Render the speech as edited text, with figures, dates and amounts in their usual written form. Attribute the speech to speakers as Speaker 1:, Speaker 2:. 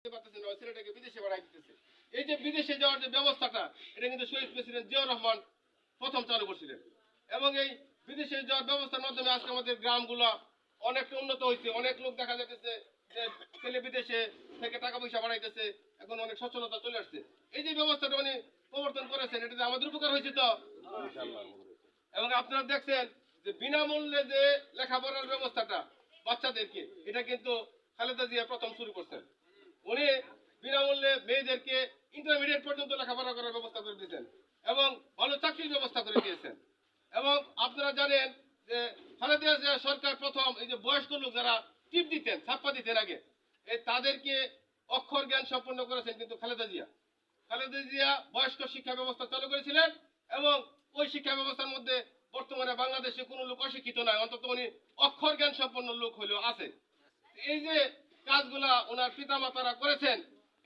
Speaker 1: ছেলেটাকে বিদেশে বাড়াই দিতেছে। এই যে বিদেশে যাওয়ার যে ব্যবস্থাটা, এটা কিন্তু শহীদ প্রেসিডেন্ট জিয়াউর রহমান প্রথম চালু করছিলেন। এবং এই বিদেশে যাওয়ার ব্যবস্থার মাধ্যমে আজকে আমাদের গ্রামগুলো অনেকটা উন্নত হয়েছে। অনেক লোক দেখা যাচ্ছে যে ছেলে বিদেশে থেকে টাকা পয়সা বাড়াইতেছে, এখন অনেক সচ্ছলতা চলে আসছে। এই যে ব্যবস্থাটা উনি প্রবর্তন করেছেন, এটাতে আমাদের উপকার হয়েছে তো। এবং আপনারা দেখছেন যে বিনামূল্যে যে লেখাপড়ার ব্যবস্থাটা বাচ্চাদেরকে, এটা কিন্তু খালেদা জিয়া প্রথম শুরু করছেন। উনি বিনামূল্যে মেয়েদেরকে ইন্টারমিডিয়েট পর্যন্ত লেখাপড়া করার ব্যবস্থা করে দিয়েছেন এবং ভালো চাকরির ব্যবস্থা করে দিয়েছেন। এবং আপনারা জানেন যে খালেদা জিয়া সরকার প্রথম এই যে বয়স্ক লোক যারা টিপ দিতেন, ছাপ্পা দিতেন আগে, এই তাদেরকে অক্ষর জ্ঞান সম্পন্ন করেছেন কিন্তু খালেদা জিয়া। খালেদা জিয়া বয়স্ক শিক্ষা ব্যবস্থা চালু করেছিলেন এবং ওই শিক্ষা ব্যবস্থার মধ্যে বর্তমানে বাংলাদেশে কোনো লোক অশিক্ষিত নয়, অন্তত উনি অক্ষর জ্ঞান সম্পন্ন লোক হলেও আছে। এই যে কাজগুলা ওনার পিতামাতারা করেছেন,